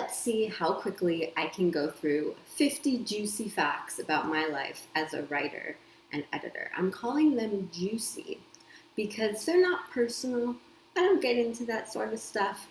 Let's see how quickly I can go through 50 juicy facts about my life as a writer and editor. I'm calling them juicy because they're not personal. I don't get into that sort of stuff,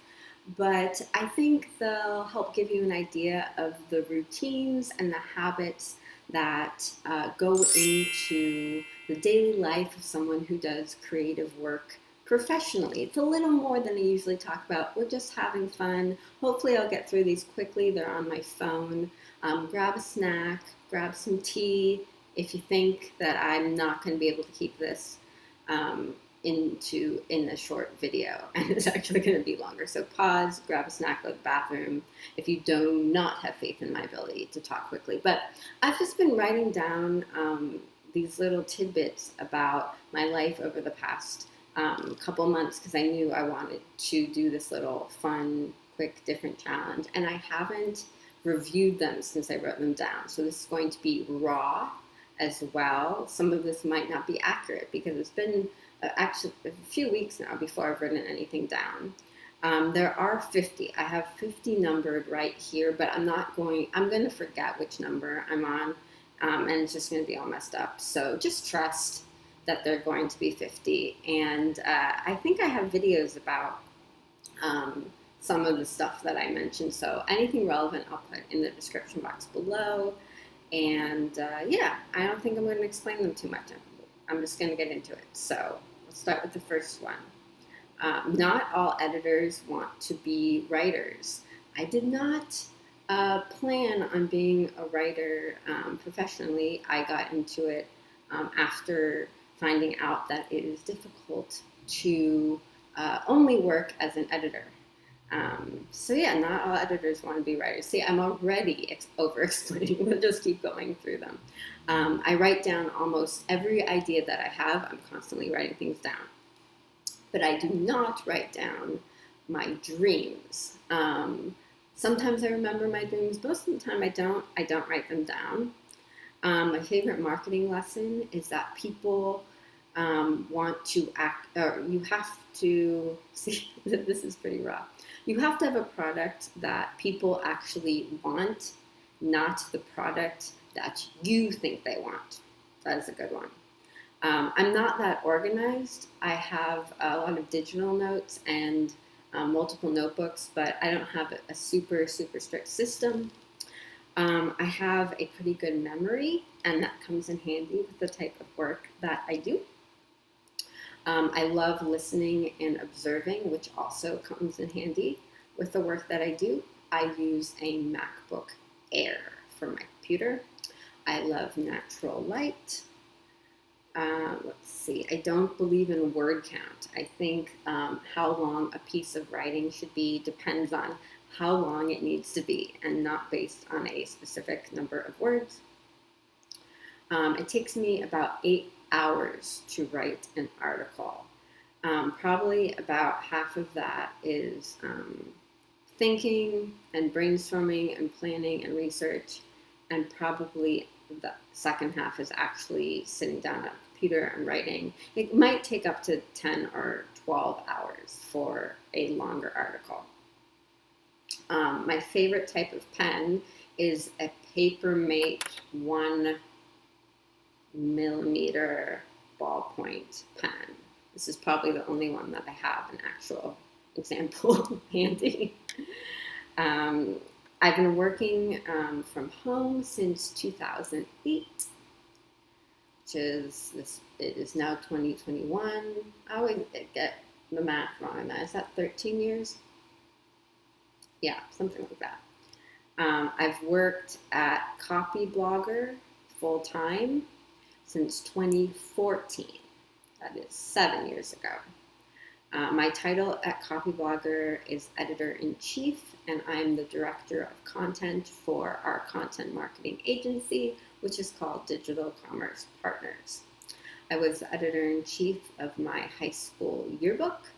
but I think they'll help give you an idea of the routines and the habits that go into the daily life of someone who does creative work professionally. It's a little more than I usually talk about. We're just having fun. Hopefully I'll get through these quickly. They're on my phone. Grab a snack, grab some tea. If you think that I'm not going to be able to keep this in a short video and it's actually going to be longer. So pause, grab a snack, go to the bathroom if you do not have faith in my ability to talk quickly. But I've just been writing down these little tidbits about my life over the past couple months because I knew I wanted to do this little fun, quick, different challenge. And I haven't reviewed them since I wrote them down. So this is going to be raw as well. Some of this might not be accurate because it's been actually a few weeks now before I've written anything down. There are 50. I have 50 numbered right here, but I'm going to forget which number I'm on, and it's just going to be all messed up. So just trust that they're going to be 50. And I think I have videos about some of the stuff that I mentioned. So anything relevant I'll put in the description box below. And yeah, I don't think I'm going to explain them too much. I'm just going to get into it. So let's start with the first one. Not all editors want to be writers. I did not plan on being a writer professionally. I got into it after finding out that it is difficult to only work as an editor. So yeah, not all editors want to be writers. See, I'm already over-explaining. We'll just keep going through them. I write down almost every idea that I have. I'm constantly writing things down. But I do not write down my dreams. Sometimes I remember my dreams. Most of the time I don't write them down. My favorite marketing lesson is that people want to act, or you have to, see, this is pretty raw. You have to have a product that people actually want, not the product that you think they want. That is a good one. I'm not that organized. I have a lot of digital notes and multiple notebooks, but I don't have a super strict system. I have a pretty good memory, and that comes in handy with the type of work that I do. I love listening and observing, which also comes in handy with the work that I do. I use a MacBook Air for my computer. I love natural light. Let's see, I don't believe in word count. I think how long a piece of writing should be depends on how long it needs to be and not based on a specific number of words. It takes me about 8 hours to write an article. Probably about half of that is thinking and brainstorming and planning and research, and probably the second half is actually sitting down at a computer and writing. It might take up to 10 or 12 hours for a longer article. My favorite type of pen is a Papermate 1mm ballpoint pen. This is probably the only one that I have an actual example handy. I've been working from home since 2008, which is it is now 2021. I always get the math wrong on that. Is that 13 years? Yeah, something like that. I've worked at Copyblogger full-time since 2014. That is 7 years ago. My title at Copyblogger is Editor-in-Chief, and I'm the Director of Content for our content marketing agency, which is called Digital Commerce Partners. I was the Editor-in-Chief of my high school yearbook,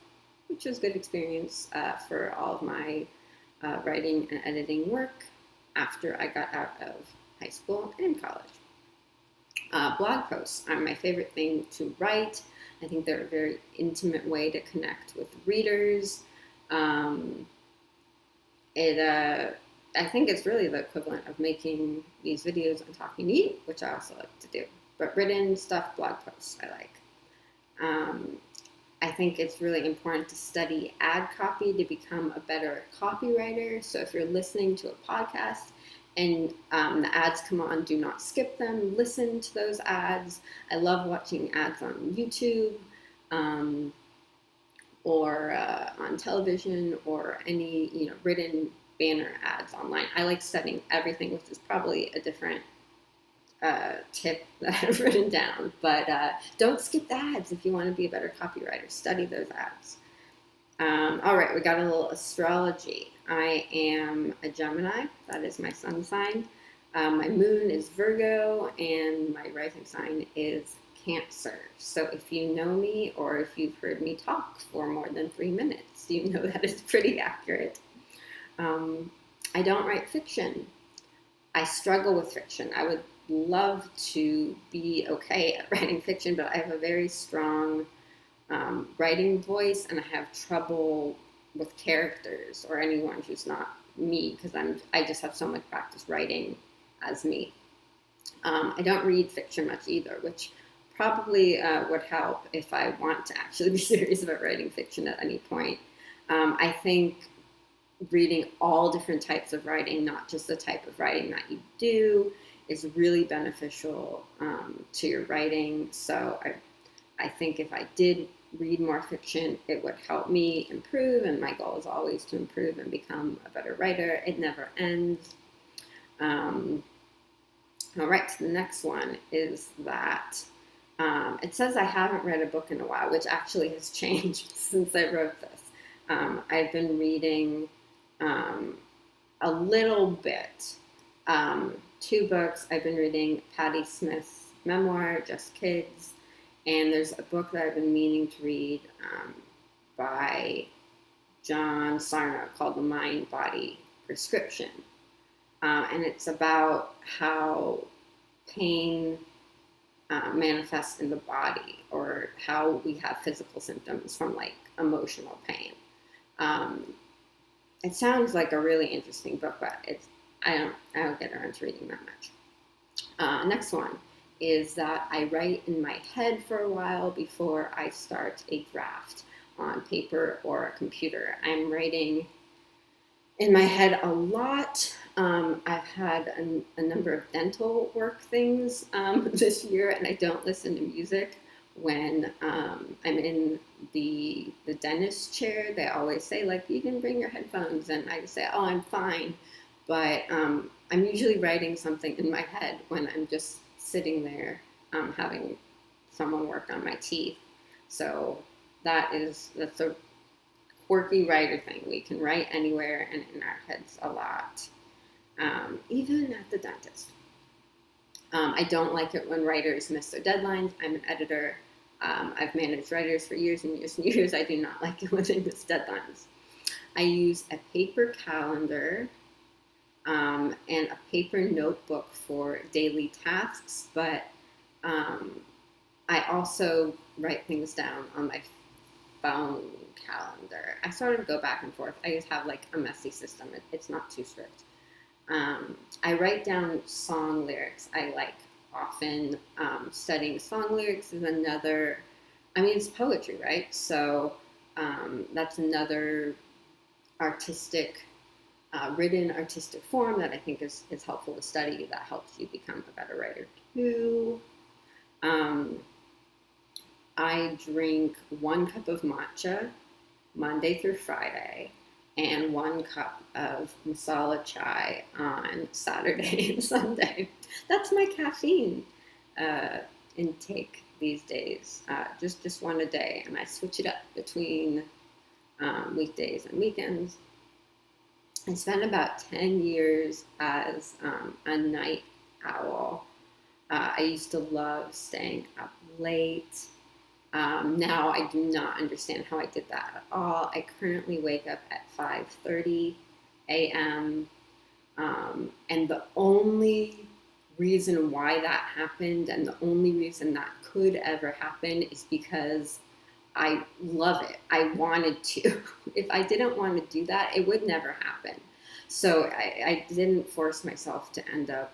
which was a good experience for all of my writing and editing work after I got out of high school and college. Blog posts are my favorite thing to write. I think they're a very intimate way to connect with readers. It I think it's really the equivalent of making these videos and talking to you, which I also like to do. But written stuff, blog posts, I like. I think it's really important to study ad copy to become a better copywriter. So if you're listening to a podcast and the ads come on, do not skip them. Listen to those ads. I love watching ads on YouTube or on television or any written banner ads online. I like studying everything, which is probably a different tip that I've written down, but don't skip the ads if you want to be a better copywriter. Study those ads. All right, we got a little astrology. I am a Gemini. That is my sun sign. My moon is Virgo, and my rising sign is Cancer. So if you know me or if you've heard me talk for more than 3 minutes, you know that is pretty accurate. I don't write fiction. I struggle with fiction. I would love to be okay at writing fiction, but I have a very strong writing voice, and I have trouble with characters or anyone who's not me, because I just have so much practice writing as me. I don't read fiction much either, which probably would help if I want to actually be serious about writing fiction at any point. I think reading all different types of writing, not just the type of writing that you do, is really beneficial to your writing. So I think if I did read more fiction, it would help me improve, and my goal is always to improve and become a better writer. It never ends. All right, so the next one is that it says I haven't read a book in a while, which actually has changed since I wrote this. I've been reading a little bit. 2 books. I've been reading Patti Smith's memoir, Just Kids, and there's a book that I've been meaning to read by John Sarno called The Mind-Body Prescription. And it's about how pain manifests in the body, or how we have physical symptoms from like emotional pain. It sounds like a really interesting book, but I don't get around to reading that much. Next one is that I write in my head for a while before I start a draft on paper or a computer. I'm writing in my head a lot. I've had a number of dental work things this year, and I don't listen to music when I'm in the dentist chair. They always say, like, you can bring your headphones, and I say, oh, I'm fine. But I'm usually writing something in my head when I'm just sitting there having someone work on my teeth. So that's a quirky writer thing. We can write anywhere and in our heads a lot, even at the dentist. I don't like it when writers miss their deadlines. I'm an editor. I've managed writers for years and years and years. I do not like it when they miss deadlines. I use a paper calendar and a paper notebook for daily tasks, but I also write things down on my phone calendar. I sort of go back and forth. I just have like a messy system. It's not too strict. I write down song lyrics. I like often studying song lyrics is another, it's poetry, right? So that's another artistic, written artistic form that I think is helpful to study, that helps you become a better writer too. I drink 1 cup of matcha Monday through Friday, and 1 cup of masala chai on Saturday and Sunday. That's my caffeine intake these days. Just 1 a day, and I switch it up between weekdays and weekends. I spent about 10 years as a night owl. I used to love staying up late. Now I do not understand how I did that at all. I currently wake up at 5:30 a.m. And the only reason why that happened, and the only reason that could ever happen, is because I love it. I wanted to. If I didn't want to do that, it would never happen. So I didn't force myself to end up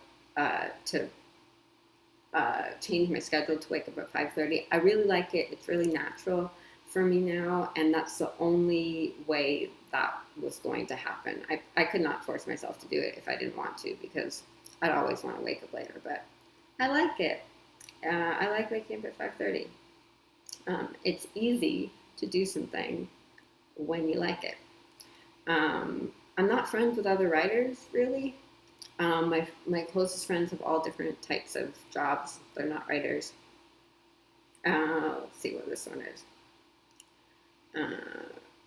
to change my schedule to wake up at 5:30. I really like it. It's really natural for me now, and that's the only way that was going to happen. I could not force myself to do it if I didn't want to, because I'd always want to wake up later, but I like it. I like waking up at 5:30. It's easy to do something when you like it. I'm not friends with other writers, really. My closest friends have all different types of jobs. They're not writers. Let's see what this one is.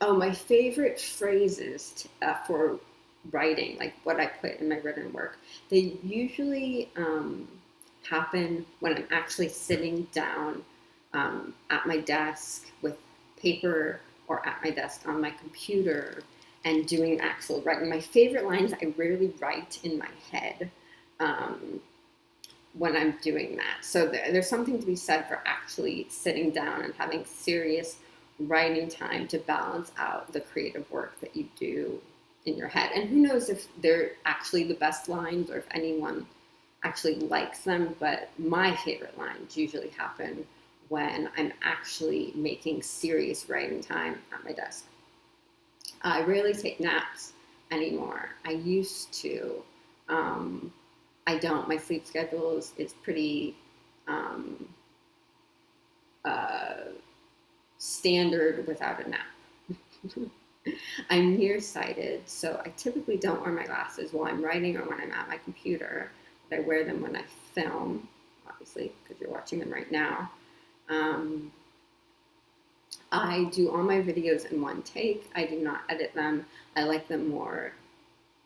My favorite phrases for writing, like what I put in my written work, they usually happen when I'm actually sitting down at my desk with paper, or at my desk on my computer and doing actual writing. My favorite lines I rarely write in my head when I'm doing that. So there's something to be said for actually sitting down and having serious writing time to balance out the creative work that you do in your head. And who knows if they're actually the best lines or if anyone actually likes them, but my favorite lines usually happen when I'm actually making serious writing time at my desk. I rarely take naps anymore. I used to. I don't. My sleep schedule is pretty standard without a nap. I'm nearsighted, so I typically don't wear my glasses while I'm writing or when I'm at my computer, but I wear them when I film, obviously, because you're watching them right now. I do all my videos in one take. I do not edit them. I like them more.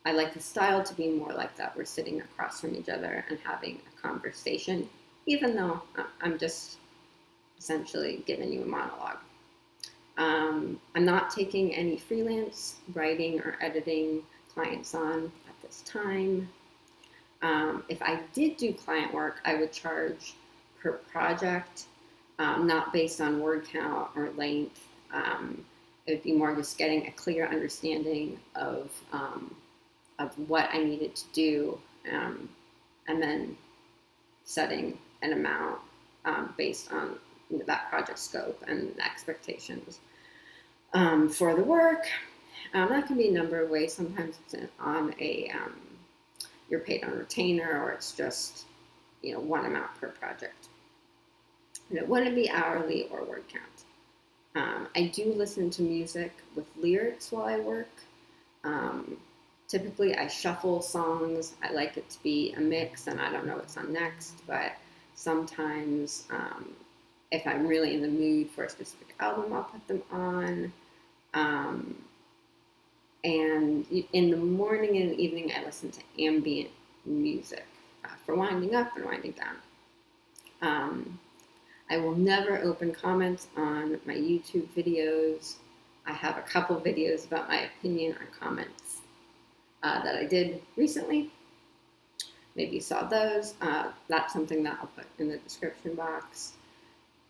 I like the style to be more like that. We're sitting across from each other and having a conversation, even though I'm just essentially giving you a monologue. I'm not taking any freelance writing or editing clients on at this time. If I did do client work, I would charge per project, not based on word count or length. It would be more just getting a clear understanding of what I needed to do, and then setting an amount based on that project scope and expectations for the work. That can be a number of ways. Sometimes it's on you're paid on retainer, or it's just one amount per project. And it wouldn't be hourly or word count. I do listen to music with lyrics while I work. Typically, I shuffle songs. I like it to be a mix, and I don't know what's on next, but sometimes if I'm really in the mood for a specific album, I'll put them on. And in the morning and evening, I listen to ambient music for winding up and winding down. I will never open comments on my YouTube videos. I have a couple videos about my opinion on comments that I did recently. Maybe you saw those. That's something that I'll put in the description box.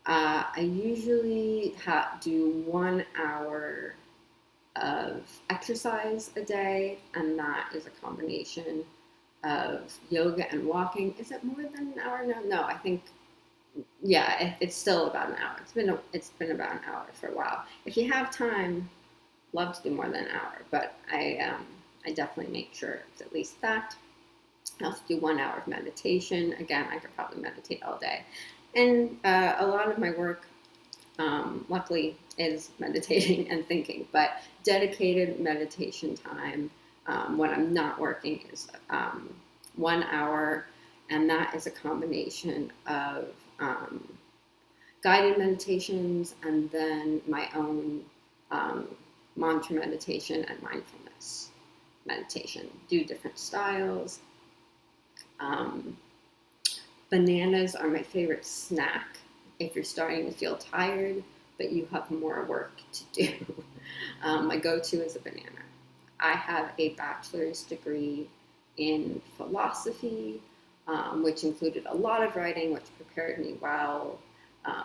I usually do 1 hour of exercise a day, and that is a combination of yoga and walking. Is it more than an hour now? No, I think, yeah, it's still about an hour. It's been about an hour for a while. If you have time, love to do more than an hour, but I definitely make sure it's at least that. I also do 1 hour of meditation. Again, I could probably meditate all day. And a lot of my work, luckily, is meditating and thinking, but dedicated meditation time when I'm not working is 1 hour, and that is a combination of guided meditations and then my own mantra meditation and mindfulness meditation. Do different styles. Bananas are my favorite snack if you're starting to feel tired, but you have more work to do. My go-to is a banana. I have a bachelor's degree in philosophy, which included a lot of writing, which prepared me well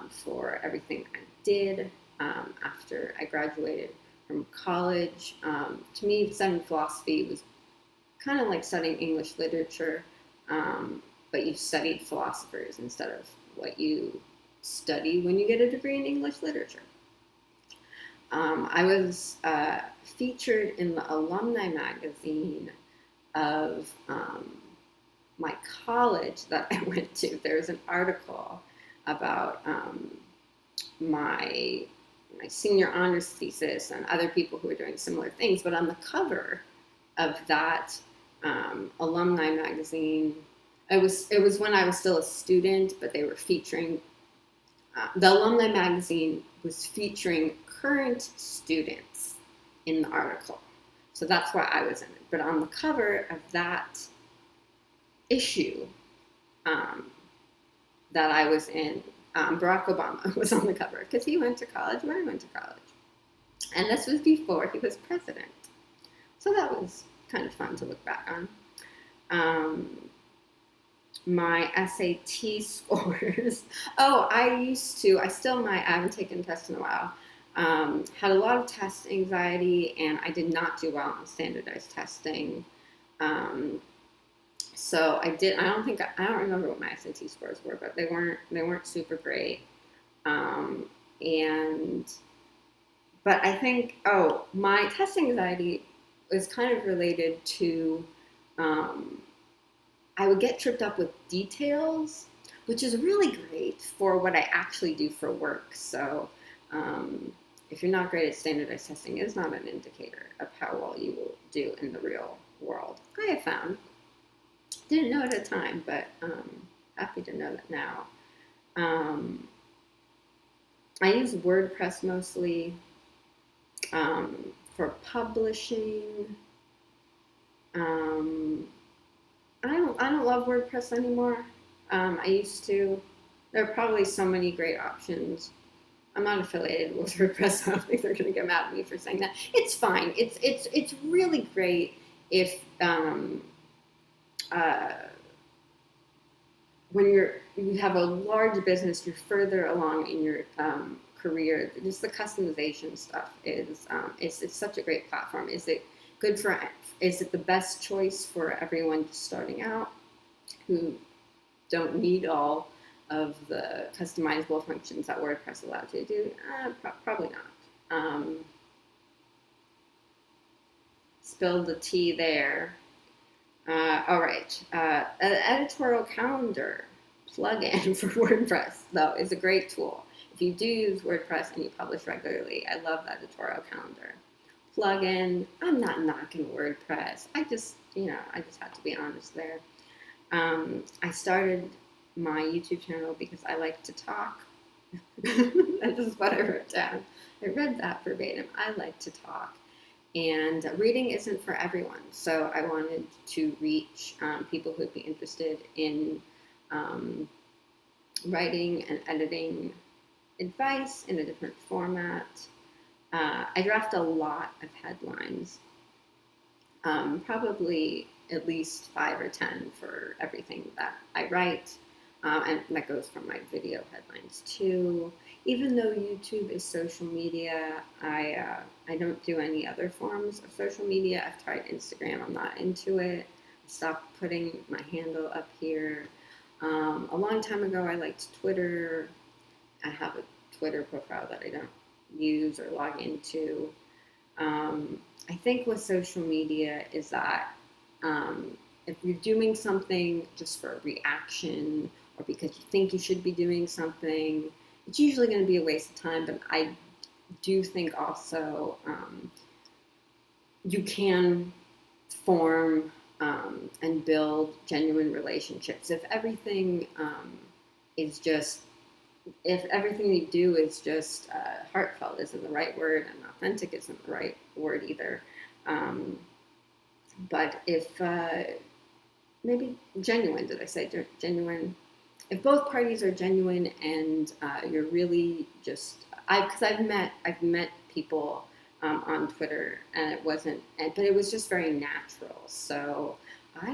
for everything I did after I graduated from college. To me, studying philosophy was kind of like studying English literature, but you studied philosophers instead of what you study when you get a degree in English literature. I was featured in the alumni magazine of my college that I went to. There was an article about my senior honors thesis and other people who were doing similar things. But on the cover of that alumni magazine, it was when I was still a student, but they were featuring, the alumni magazine was featuring current students in the article. So that's why I was in it. But on the cover of that issue that I was in, Barack Obama was on the cover because he went to college when I went to college. And this was before he was president. So that was kind of fun to look back on. My SAT scores. I still might, I haven't taken tests in a while. Had a lot of test anxiety, and I did not do well on standardized testing. So I don't remember what my SAT scores were, but they weren't super great. But I think, my test anxiety was kind of related to, I would get tripped up with details, which is really great for what I actually do for work. So if you're not great at standardized testing, it's not an indicator of how well you will do in the real world. I have found. Didn't know at the time, but happy to know that now. I use WordPress mostly for publishing. I don't love WordPress anymore. I used to. There are probably so many great options. I'm not affiliated with WordPress. So I don't think they're going to get mad at me for saying that. It's fine. It's really great if when you have a large business, you're further along in your career. Just the customization stuff is it's such a great platform. Is it the best choice for everyone starting out who don't need all of the customizable functions that WordPress allows you to do? Probably not. Spilled the tea there. All right. An editorial calendar plugin for WordPress, though, is a great tool. If you do use WordPress and you publish regularly, I love the editorial calendar plugin. I'm not knocking WordPress. I just had to be honest there. I started my YouTube channel because I like to talk. That is what I wrote down. I read that verbatim. I like to talk. And reading isn't for everyone. So I wanted to reach people who would be interested in writing and editing advice in a different format. I draft a lot of headlines, probably at least 5 or 10 for everything that I write. And that goes from my video headlines too. Even though YouTube is social media, I don't do any other forms of social media. I've tried Instagram. I'm not into it. I stopped putting my handle up here. A long time ago, I liked Twitter. I have a Twitter profile that I don't use or log into. I think with social media is that if you're doing something just for a reaction or because you think you should be doing something, it's usually going to be a waste of time. But I do think also you can form and build genuine relationships. If everything if everything you do is just heartfelt isn't the right word, and authentic isn't the right word either. But if maybe genuine, did I say genuine? If both parties are genuine and you're really just, because I've met people on Twitter, and but it was just very natural. So why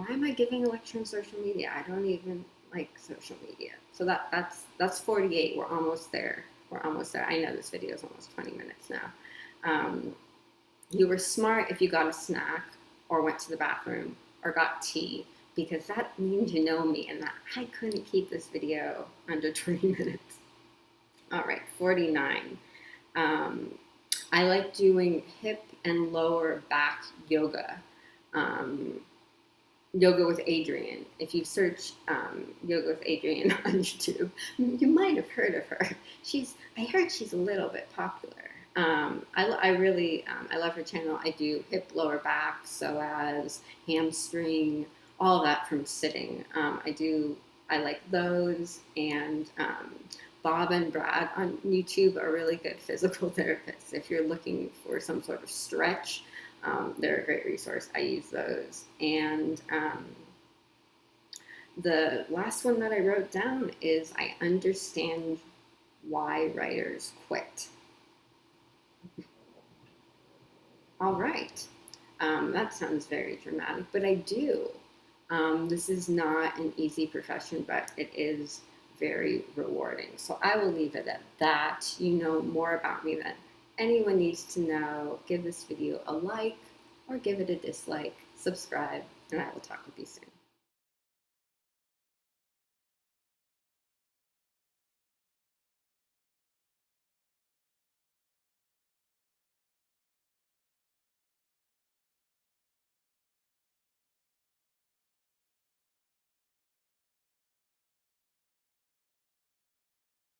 am I giving a lecture on social media? I don't even like social media. So that's 48. We're almost there. I know this video is almost 20 minutes now. You were smart if you got a snack. or went to the bathroom or got tea, because that means you know me and that I couldn't keep this video under 20 minutes. All right, 49. I like doing hip and lower back yoga. Yoga with Adriene. If you search Yoga with Adriene on YouTube, you might have heard of her. I heard she's a little bit popular. I love her channel. I do hip, lower back, psoas, hamstring, all of that from sitting. I like those, and Bob and Brad on YouTube are really good physical therapists. If you're looking for some sort of stretch, they're a great resource. I use those. And the last one that I wrote down is I understand why writers quit. All right. That sounds very dramatic, but I do. This is not an easy profession, but it is very rewarding. So I will leave it at that. You know more about me than anyone needs to know. Give this video a like or give it a dislike, subscribe, and I will talk with you soon.